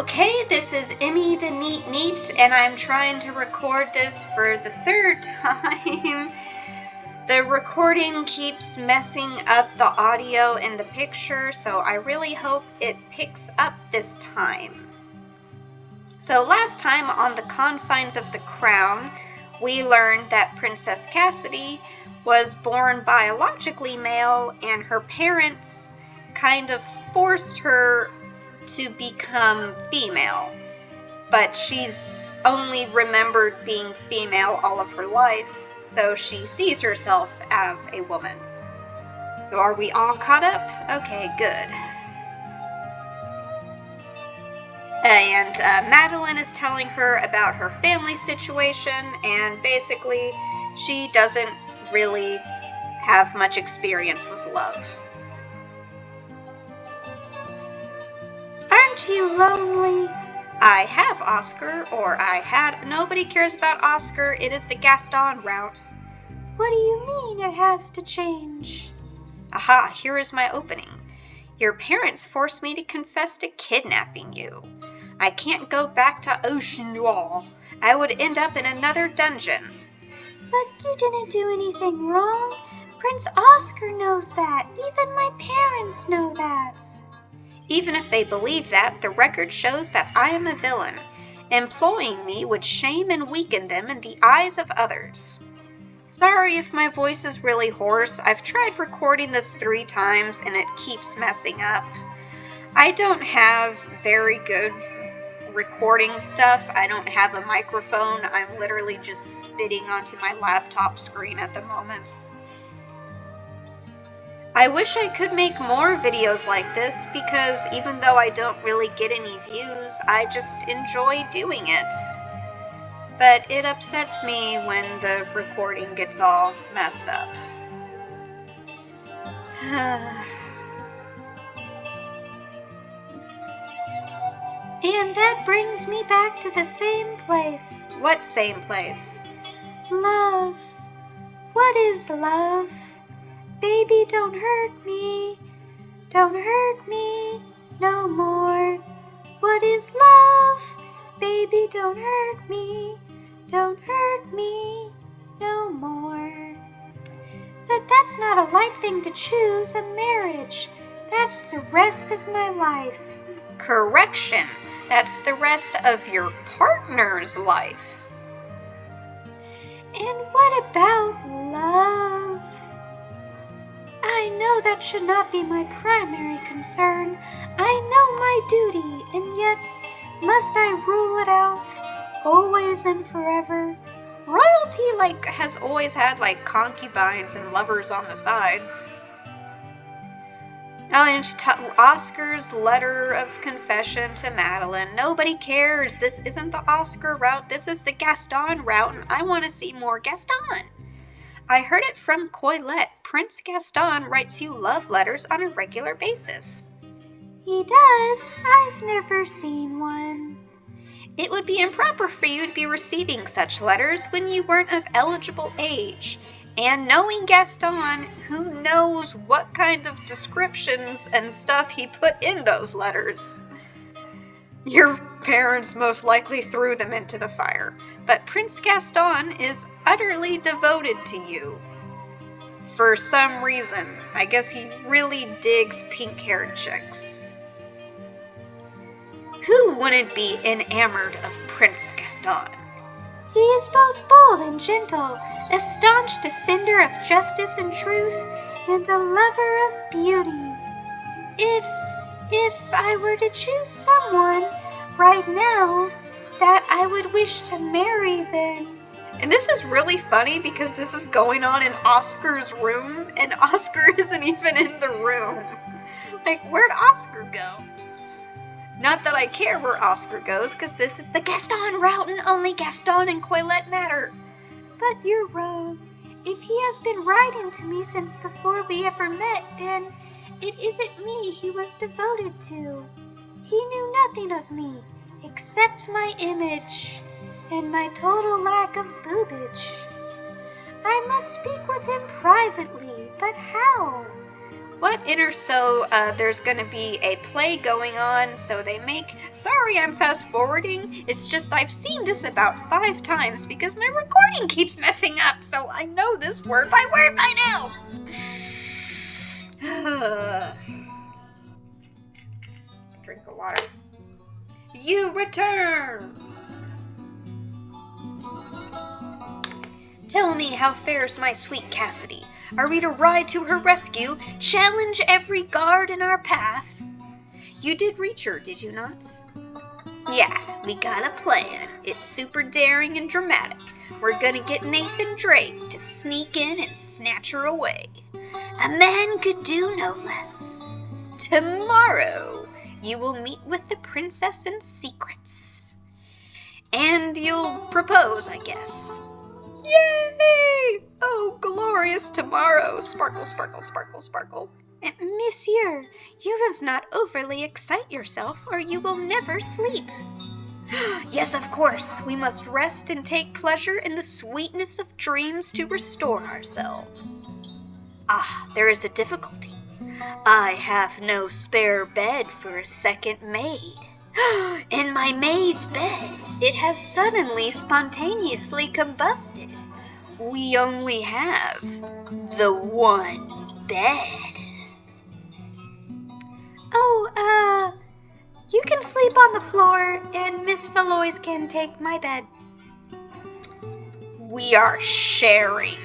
Okay, this is Emmy the Neat Neats, and I'm trying to record this for the third time. The recording keeps messing up the audio and the picture, so I really hope it picks up this time. So last time on the Confines of the Crown, we learned that Princess Cassidy was born biologically male, and her parents kind of forced her to become female, but she's only remembered being female all of her life, so she sees herself as a woman. So are we all caught up? Okay, good. And Madeline is telling her about her family situation, and basically she doesn't really have much experience with love. Aren't you lonely? I have Oscar, or I had. Nobody cares about Oscar. It is the Gaston route. What do you mean it has to change? Aha, here is my opening. Your parents forced me to confess to kidnapping you. I can't go back to Ocean Wall. I would end up in another dungeon. But you didn't do anything wrong. Prince Oscar knows that. Even my parents know that. Even if they believe that, the record shows that I am a villain. Employing me would shame and weaken them in the eyes of others. Sorry if my voice is really hoarse. I've tried recording this 3 times and it keeps messing up. I don't have very good recording stuff. I don't have a microphone. I'm literally just spitting onto my laptop screen at the moment. I wish I could make more videos like this, because even though I don't really get any views, I just enjoy doing it. But it upsets me when the recording gets all messed up. And that brings me back to the same place. What same place? Love. What is love? Baby, don't hurt me. Don't hurt me no more. What is love? Baby, don't hurt me. Don't hurt me no more. But that's not a light thing to choose, a marriage. That's the rest of my life. Correction. That's the rest of your partner's life. And what about love? I know that should not be my primary concern. I know my duty, and yet must I rule it out, always and forever? Royalty, has always had, concubines and lovers on the side. Oh, and Oscar's letter of confession to Madeline. Nobody cares. This isn't the Oscar route. This is the Gaston route, and I want to see more Gaston. I heard it from Coilette. Prince Gaston writes you love letters on a regular basis. He does? I've never seen one. It would be improper for you to be receiving such letters when you weren't of eligible age. And knowing Gaston, who knows what kind of descriptions and stuff he put in those letters? Your parents most likely threw them into the fire, but Prince Gaston is utterly devoted to you. For some reason. I guess he really digs pink-haired chicks. Who wouldn't be enamored of Prince Gaston? He is both bold and gentle, a staunch defender of justice and truth, and a lover of beauty. If I were to choose someone right now that I would wish to marry, then... And this is really funny because this is going on in Oscar's room, and Oscar isn't even in the room. Where'd Oscar go? Not that I care where Oscar goes, because this is the Gaston route and only Gaston and Coilette matter. But you're wrong. If he has been writing to me since before we ever met, then it isn't me he was devoted to. He knew nothing of me, except my image, and my total lack of boobage. I must speak with him privately, but how? What? So there's gonna be a play going on, so they make... Sorry, I'm fast forwarding. It's just I've seen this about 5 times because my recording keeps messing up, so I know this word by now. Drink of water. You return! Tell me, how fares my sweet Cassidy? Are we to ride to her rescue, challenge every guard in our path? You did reach her, did you not? Yeah, we got a plan. It's super daring and dramatic. We're gonna get Nathan Drake to sneak in and snatch her away. A man could do no less. Tomorrow, you will meet with the princess in secrets. And you'll propose, I guess. Yay! Oh, glorious tomorrow! Sparkle, sparkle, sparkle, sparkle. Monsieur, you must not overly excite yourself, or you will never sleep. Yes, of course, we must rest and take pleasure in the sweetness of dreams to restore ourselves. Ah, there is a difficulty. I have no spare bed for a second maid. In my maid's bed, it has suddenly spontaneously combusted. We only have the one bed. Oh, you can sleep on the floor, and Miss Feloise can take my bed. We are sharing.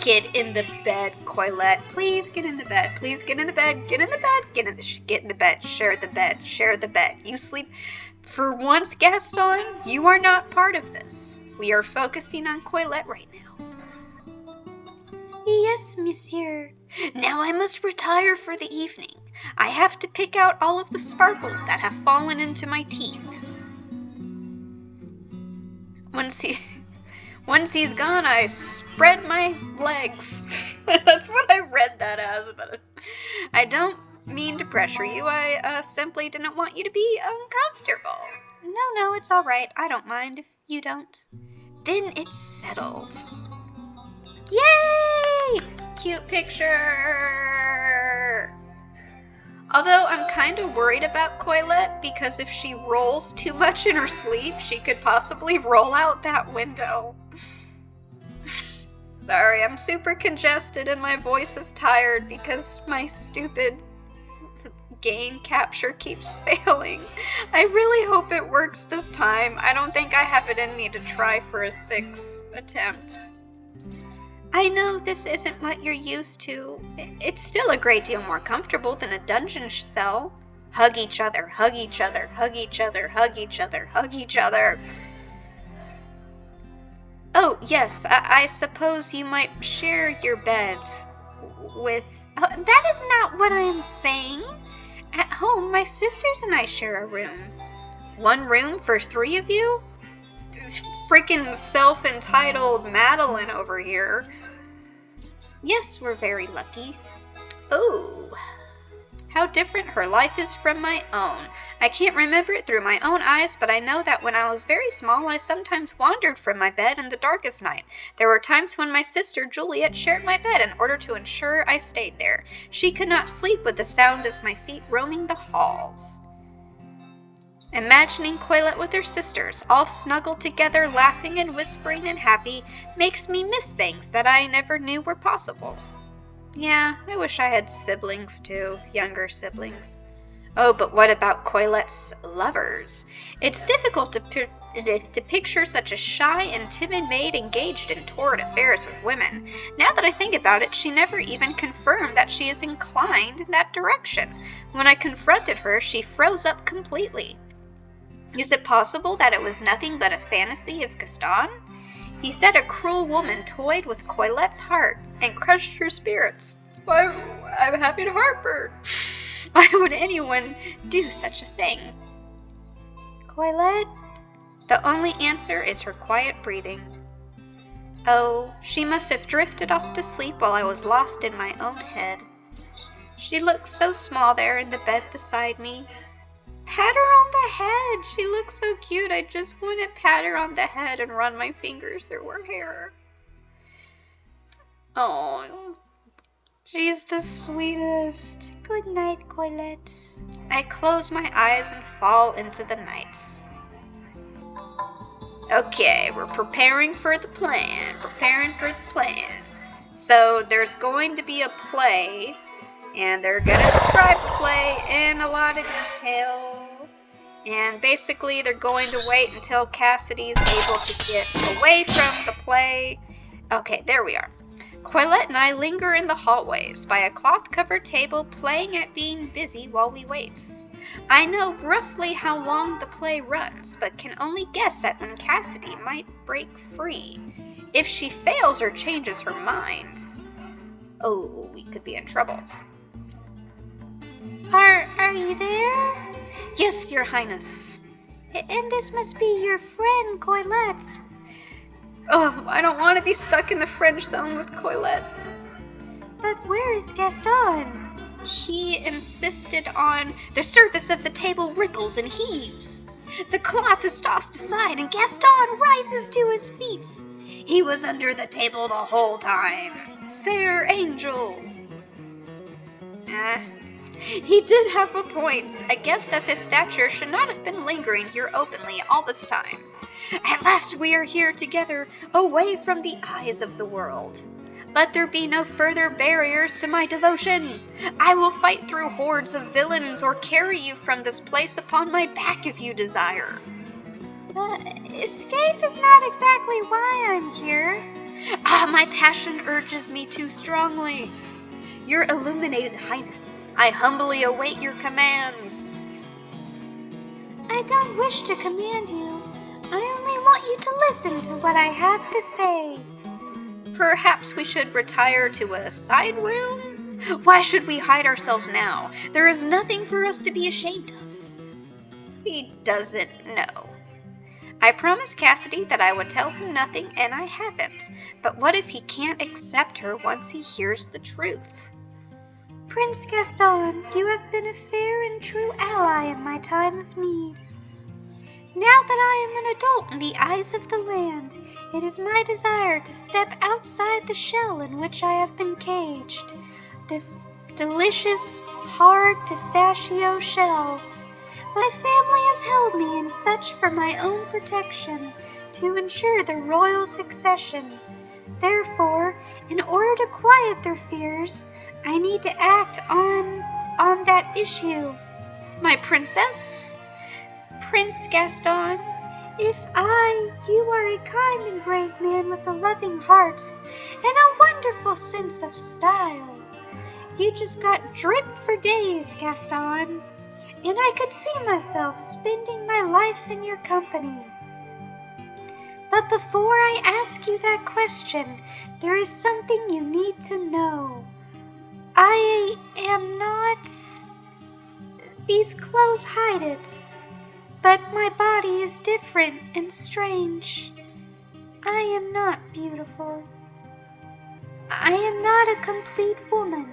Get in the bed, Coilette. Please get in the bed. Please get in the bed. Get in the bed. Get in the bed. Share the bed. Share the bed. You sleep. For once, Gaston, you are not part of this. We are focusing on Coilette right now. Yes, monsieur. Now I must retire for the evening. I have to pick out all of the sparkles that have fallen into my teeth. Once he's gone, I spread my legs. That's what I read that as, but I don't mean to pressure you. I simply didn't want you to be uncomfortable. No, it's all right. I don't mind if you don't. Then it's settled. Yay! Cute picture! Although I'm kind of worried about Coilette, because if she rolls too much in her sleep, she could possibly roll out that window. Sorry, I'm super congested and my voice is tired because my stupid game capture keeps failing. I really hope it works this time. I don't think I have it in me to try for a 6th attempt. I know this isn't what you're used to. It's still a great deal more comfortable than a dungeon cell. Hug each other, hug each other, hug each other, hug each other, hug each other. Oh, yes, I suppose you might share your bed with... that is not what I am saying. At home, my sisters and I share a room. One room for 3 of you? Freaking self-entitled Madeline over here. Yes, we're very lucky. Oh, how different her life is from my own. I can't remember it through my own eyes, but I know that when I was very small, I sometimes wandered from my bed in the dark of night. There were times when my sister Juliet shared my bed in order to ensure I stayed there. She could not sleep with the sound of my feet roaming the halls. Imagining Coilette with her sisters, all snuggled together, laughing and whispering and happy, makes me miss things that I never knew were possible. Yeah, I wish I had siblings too, younger siblings. Oh, but what about Coilette's lovers? It's difficult to picture such a shy and timid maid engaged in torrid affairs with women. Now that I think about it, she never even confirmed that she is inclined in that direction. When I confronted her, she froze up completely. Is it possible that it was nothing but a fantasy of Gaston? He said a cruel woman toyed with Coilette's heart and crushed her spirits. I'm happy to heartburn. Why would anyone do such a thing? Coilette? The only answer is her quiet breathing. Oh, she must have drifted off to sleep while I was lost in my own head. She looked so small there in the bed beside me. Pat her on the head. She looks so cute. I just want to pat her on the head and run my fingers through her hair. Oh, She's the sweetest. Good night, Colette. I close my eyes and fall into the night. Okay, we're preparing for the plan. So there's going to be a play, and they're going to describe the play in a lot of detail. And basically, they're going to wait until Cassidy's able to get away from the play. Okay, there we are. Colette and I linger in the hallways by a cloth-covered table, playing at being busy while we wait. I know roughly how long the play runs, but can only guess at when Cassidy might break free. If she fails or changes her mind, oh, we could be in trouble. Are you there? Yes, Your Highness. And this must be your friend, Colette. Oh, I don't want to be stuck in the French zone with Colette. But where is Gaston? He insisted on the surface of the table ripples and heaves. The cloth is tossed aside and Gaston rises to his feet. He was under the table the whole time. Fair angel. He did have a point. A guest of his stature should not have been lingering here openly all this time. At last we are here together, away from the eyes of the world. Let there be no further barriers to my devotion. I will fight through hordes of villains or carry you from this place upon my back if you desire. Escape is not exactly why I'm here. My passion urges me too strongly. Your illuminated highness, I humbly await your commands. I don't wish to command you. I only want you to listen to what I have to say. Perhaps we should retire to a side room? Why should we hide ourselves now? There is nothing for us to be ashamed of. He doesn't know. I promised Cassidy that I would tell him nothing, and I haven't. But what if he can't accept her once he hears the truth? Prince Gaston, you have been a fair and true ally in my time of need. Now that I am an adult in the eyes of the land, it is my desire to step outside the shell in which I have been caged. This delicious, hard pistachio shell. My family has held me in such for my own protection, to ensure the royal succession. Therefore, in order to quiet their fears, I need to act on that issue. My princess, Prince Gaston, you are a kind and brave man with a loving heart and a wonderful sense of style. You just got drip for days, Gaston, and I could see myself spending my life in your company. But before I ask you that question, there is something you need to know. I am not... These clothes hide it. But my body is different and strange. I am not beautiful. I am not a complete woman.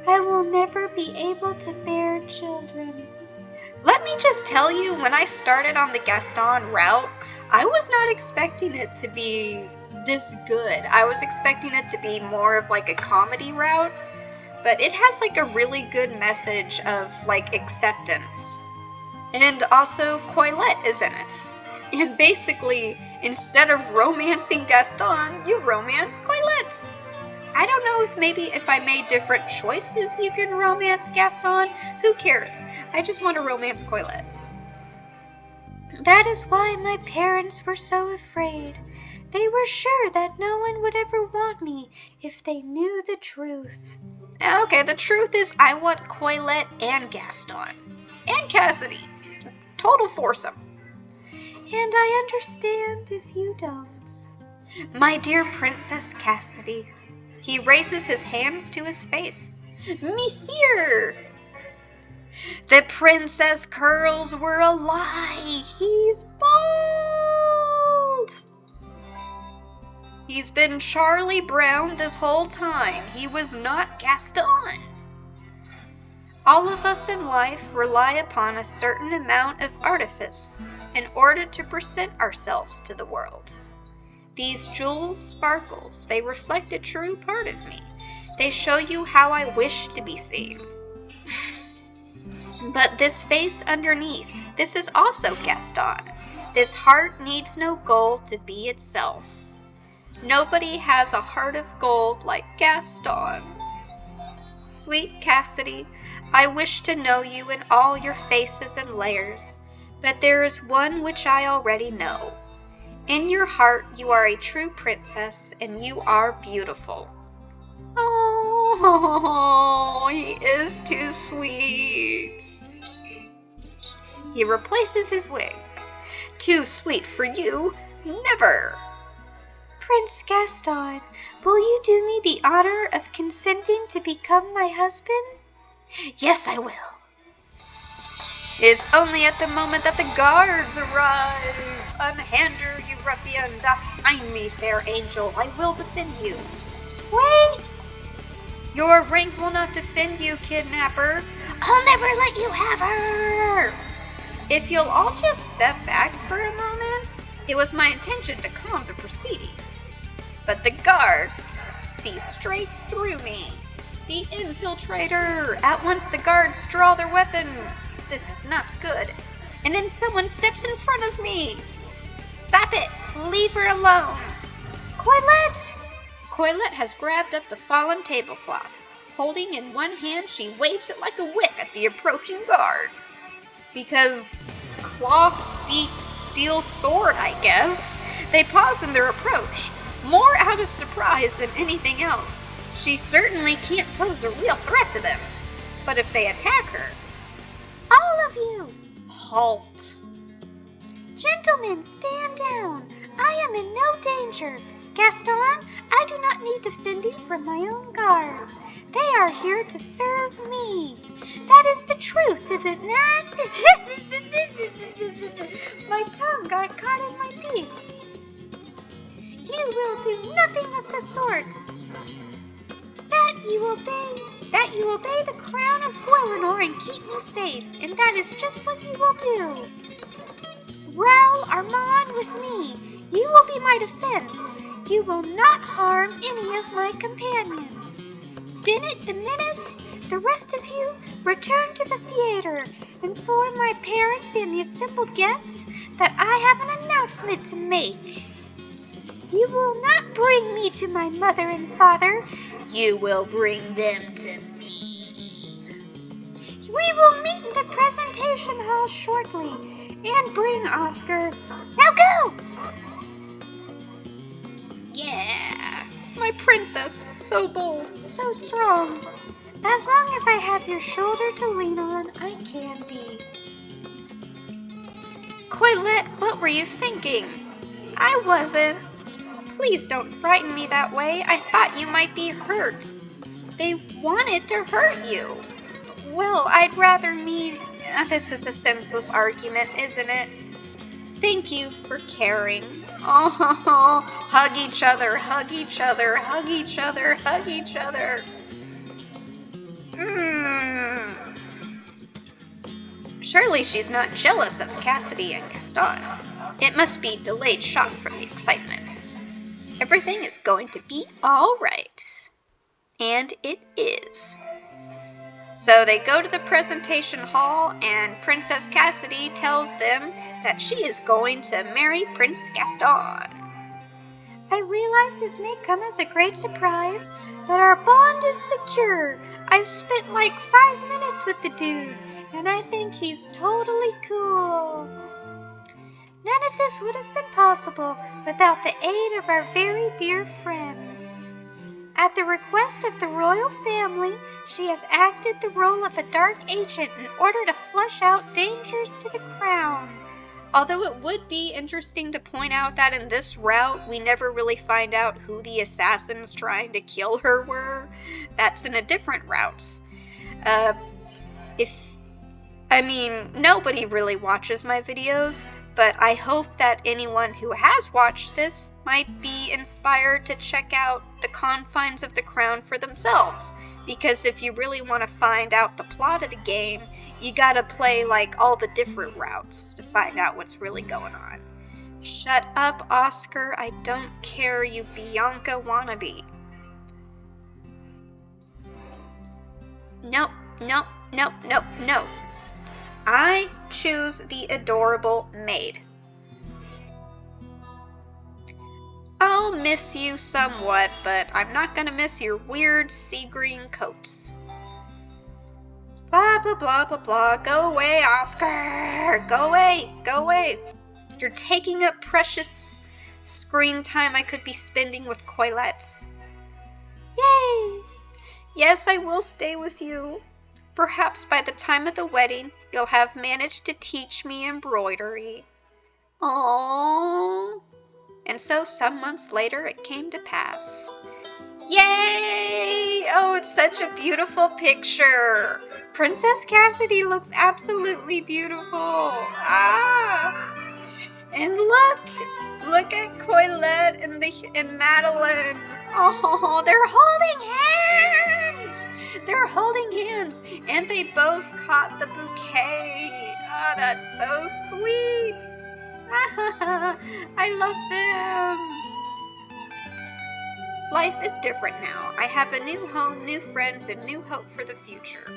I will never be able to bear children. Let me just tell you, when I started on the Gaston route, I was not expecting it to be this good. I was expecting it to be more of like a comedy route, but it has like a really good message of like acceptance. And also, Colette is in it. And basically, instead of romancing Gaston, you romance Colette. I don't know if maybe if I made different choices you could romance Gaston. Who cares? I just want to romance Colette. That is why my parents were so afraid. They were sure that no one would ever want me if they knew the truth. Okay, the truth is I want Colette and Gaston. And Cassidy. Total foursome. And I understand if you don't. My dear Princess Cassidy. He raises his hands to his face. Monsieur! The princess curls were a lie. He's bald. He's been Charlie Brown this whole time. He was not Gaston. All of us in life rely upon a certain amount of artifice in order to present ourselves to the world. These jewels sparkles, they reflect a true part of me. They show you how I wish to be seen. But this face underneath, this is also Gaston. This heart needs no gold to be itself. Nobody has a heart of gold like Gaston. Sweet Cassidy, I wish to know you in all your faces and layers, but there is one which I already know. In your heart you are a true princess, and you are beautiful. Oh, he is too sweet. He replaces his wig. Too sweet for you, never. Prince Gaston, will you do me the honor of consenting to become my husband? Yes, I will. It is only at the moment that the guards arrive. Unhand her, you ruffian. Behind me, fair angel. I will defend you. Wait! Your rank will not defend you, kidnapper. I'll never let you have her! If you'll all just step back for a moment, it was my intention to calm the proceedings. But the guards see straight through me. The infiltrator! At once the guards draw their weapons. This is not good. And then someone steps in front of me. Stop it! Leave her alone! Coilette! Coilette has grabbed up the fallen tablecloth. Holding in one hand, she waves it like a whip at the approaching guards. Because cloth beats steel sword, I guess. They pause in their approach, more out of surprise than anything else. She certainly can't pose a real threat to them. But if they attack her... All of you! Halt! Gentlemen, stand down. I am in no danger. Gaston, I do not need defending from my own guards. They are here to serve me. That is the truth, is it not? My tongue got caught in my teeth. You will do nothing of the sorts. That you obey the crown of Guelinor and keep me safe, and that is just what you will do. Raoul Armand with me. You will be my defense. You will not harm any of my companions. Dinnet the Menace, the rest of you, return to the theater. Inform my parents and the assembled guests that I have an announcement to make. You will not bring me to my mother and father. You will bring them to me. We will meet in the presentation hall shortly. And bring Oscar. Now go! Yeah, my princess, so bold, so strong. As long as I have your shoulder to lean on, I can be. Coilette, what were you thinking? I wasn't. Please don't frighten me that way. I thought you might be hurt. They wanted to hurt you. Well, I'd rather me... This is a senseless argument, isn't it? Thank you for caring. Oh, hug each other, hug each other, hug each other, hug each other. Surely she's not jealous of Cassidy and Gaston. It must be delayed shock from the excitement. Everything is going to be all right. And it is. So they go to the presentation hall, and Princess Cassidy tells them that she is going to marry Prince Gaston. I realize this may come as a great surprise, but our bond is secure. I've spent like 5 minutes with the dude, and I think he's totally cool. None of this would have been possible without the aid of our very dear friends. At the request of the royal family, she has acted the role of a dark agent in order to flush out dangers to the crown. Although it would be interesting to point out that in this route, we never really find out who the assassins trying to kill her were. That's in a different route. Nobody really watches my videos, but I hope that anyone who has watched this might be inspired to check out the Confines of the Crown for themselves. Because if you really want to find out the plot of the game, you gotta play like all the different routes to find out what's really going on. Shut up, Oscar. I don't care, you Bianca wannabe. Nope, nope, nope, nope, nope. I choose the adorable maid. I'll miss you somewhat, but I'm not gonna miss your weird sea green coats. Blah, blah, blah, blah, blah. Go away, Oscar! Go away! Go away! You're taking up precious screen time I could be spending with Coilette. Yay! Yes, I will stay with you. Perhaps by the time of the wedding, you'll have managed to teach me embroidery. Aww. And so some months later it came to pass. Yay! Oh, it's such a beautiful picture. Princess Cassidy looks absolutely beautiful. Ah! And look at Coilette and Madeline. Oh, they're holding hands. They're holding hands, and they both caught the bouquet. Oh, that's so sweet. I love them. Life is different now. I have a new home, new friends, and new hope for the future.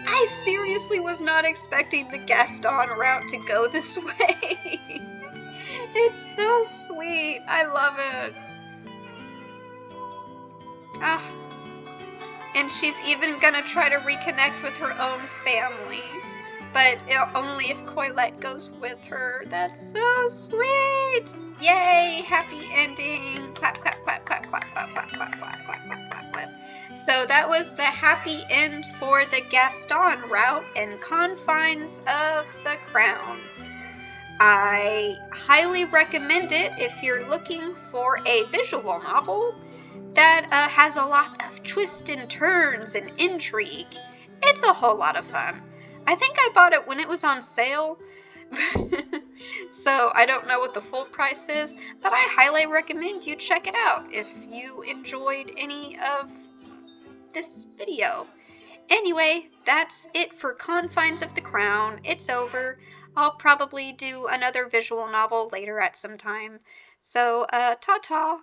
I seriously was not expecting the Gaston route to go this way. It's so sweet. I love it. Ah. And she's even gonna try to reconnect with her own family. But only if Coilette goes with her. That's so sweet! Yay! Happy ending! Clap, clap, clap, clap, clap, clap, clap, clap, clap, clap, clap, clap, clap. So that was the happy end for the Gaston route and Confines of the Crown. I highly recommend it if you're looking for a visual novel that has a lot of twists and turns and intrigue. It's a whole lot of fun. I think I bought it when it was on sale, so I don't know what the full price is, but I highly recommend you check it out if you enjoyed any of this video. Anyway, that's it for Confines of the Crown. It's over. I'll probably do another visual novel later at some time. So, ta-ta!